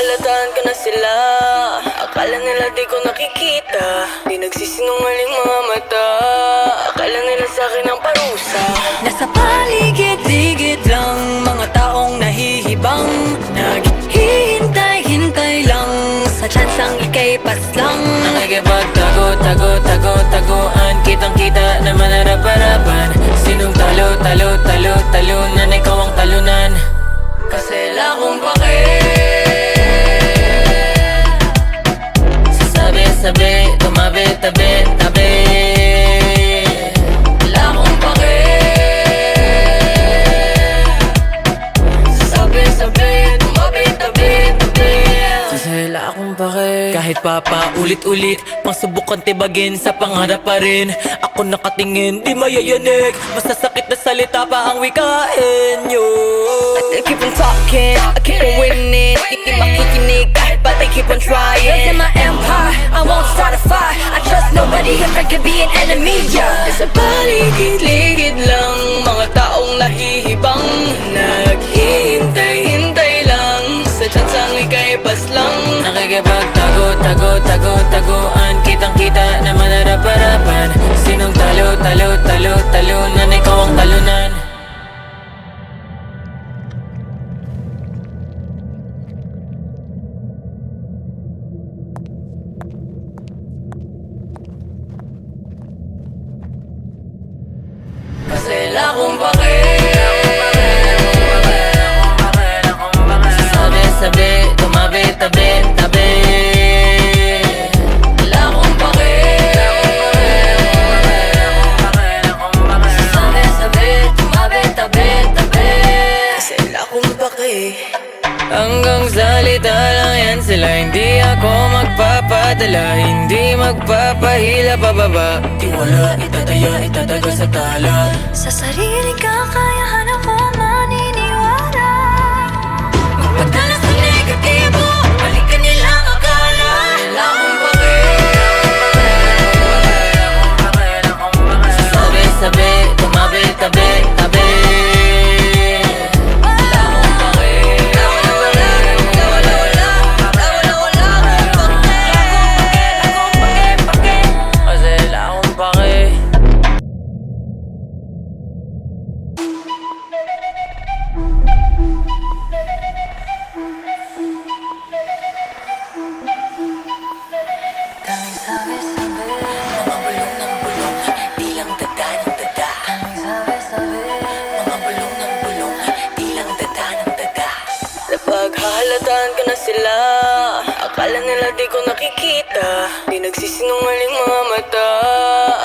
halataan ko na sila. Akala nila di ko nakikita, di nagsisinungaling mga mata. Akala nila sa'kin ang parusa. Nasa paligid-ligid lang mga taong nahihibang, naghihintay-hintay lang sa tsansang ika'y paslang. Nakikipagtago-tago-tago-taguan, kitang-kita naman harap-harapan. Sinong talunan, ikaw ang talunan. Kasi wala akong pake. Sasabi-sabi, tumabi-tabi-tabi. Wala akong pake. Sasabi-sabi, tumabi-tabi-tabi. Kasi wala akong pake. Kahit pa ulit-ulit, masubukan tibagin, sa pangarap pa rin ako nakatingin, di mayayanig. Masasakit na salita pa ang wikain nyo. I keep on talking, I keep on winning. Di makikinig kahit pa they keep on trying. Built in my empire, I won't start a fire. I trust nobody, a friend could be an enemy, yeah. Sa paligid-ligid lang mga taong nahihibang, naghihintay-hintay lang sa tsansang ika'y paslang. Nakikipagtago-tago-tago-taguan, kitang-kita naman harap-harapan. Sinong talunan, ikaw ang talunan. Kasi wala akong pake. Sabi-sabi, tumabi-tabi-tabi. Wala akong pake. Sabi-sabi, tumabi-tabi-tabi. Kasi wala akong pake. Hanggang salita lang yan sila, hindi ako magpapadala, hindi magpapahila pababa. Tiwala, itatago sa tala. Sa sarili kakayahan ako maniniwala. Magpadala sa negatibo, balikan nilang akala. Wala akong pake. Sabi-sabi, tumabi-tabi-tabi. Mga bulong ng bulong, di lang dada ng dada. Mga bulong ng bulong, di lang dada ng dada. Napaghahalataan ko na sila. Akala nila di ko nakikita, di nagsisinungaling mga mata.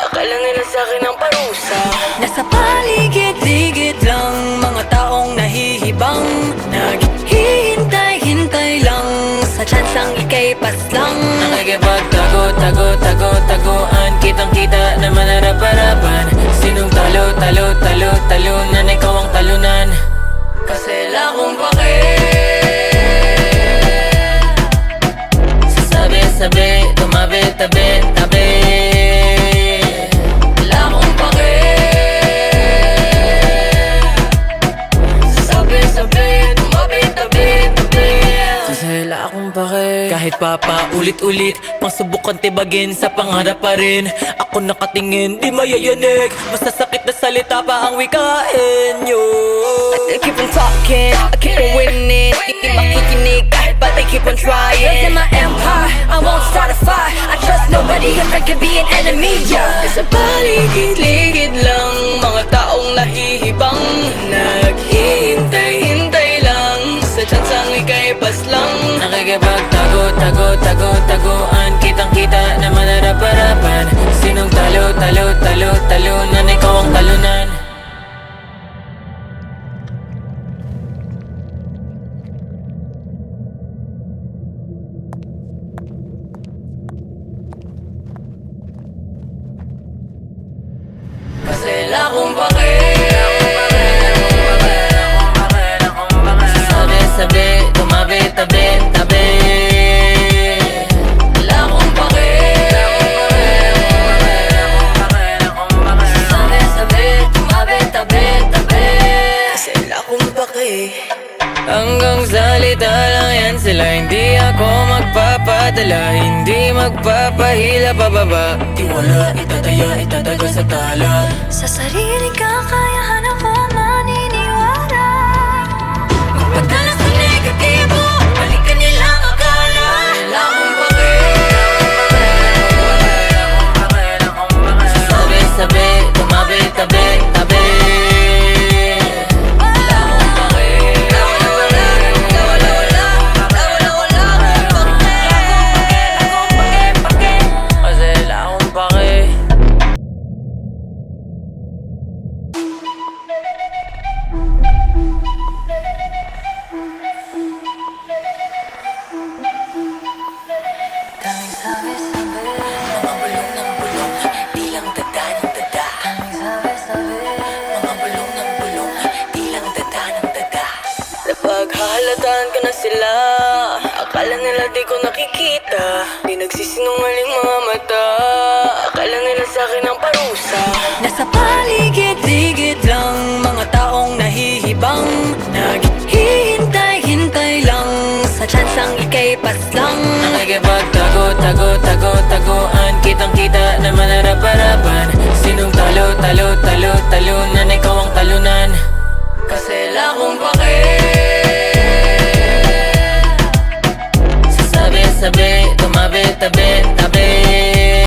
Akala nila sa'kin ang parusa. Nasa paligid-ligid lang mga taong nahihibang, naghihintay-hintay lang sa tsansang ika'y paslang. Nakikipagtago-tago-tago-taguan, kitang-kita naman harap-harapan. Sinong talunan, ikaw ang talunan. Kasi wala akong pake. Sasabi-sabi, tumabi-tabi-tabi. Wala akong pake. Sasabi-sabi, tumabi-tabi-tabi. Kasi wala akong pake. Kahit pa ulit-ulit, masubukan tibagin, sa pangarap pa rin ako nakatingin, di mayayanig. Masasakit na salita pa ang wikain nyo. I keep on talking, I keep on winning. Di makikinig kahit pa they keep on trying. Built in my empire, I won't start a fire. I trust nobody, a friend could be an enemy, yeah. Sa paligid-ligid lang mga taong nahihibang, naghihintay-hintay lang sa tsansang ika'y paslang. Nakikipagtago-tago-tago-taguan, kitang-kita naman harap-harapan. Sinong talunan, ikaw ang talunan. Kasi wala akong pake. Sabi-sabi, tumabi-tabi-tabi. Wala akong pake. dala, hindi magpapahila pababa. Tiwala, itataya, itatago sa tala. Sa sariling kakayahan ako maniniwala. Magpadala sa negatibo, balikan nilang akala. Wala akong pake. Sabi-sabi, tumabi-tabi, tabi. Daming sabi-sabi, Mga bulong ng bulong, di lang dada ng dada. daming sabi-sabi. Mga bulong ng bulong, di lang dada ng dada. Napaghahalataan ko na sila, akala nila di ko nakikita. Di nagsisinungaling mga mata, akala nila sa'kin ang parusa. Nasa paligid-ligid lang, mga taong nahihibang. Naghihintay-hintay lang, sa tsansang ika'y paslang. Nakikipagtago, tago, tago, tago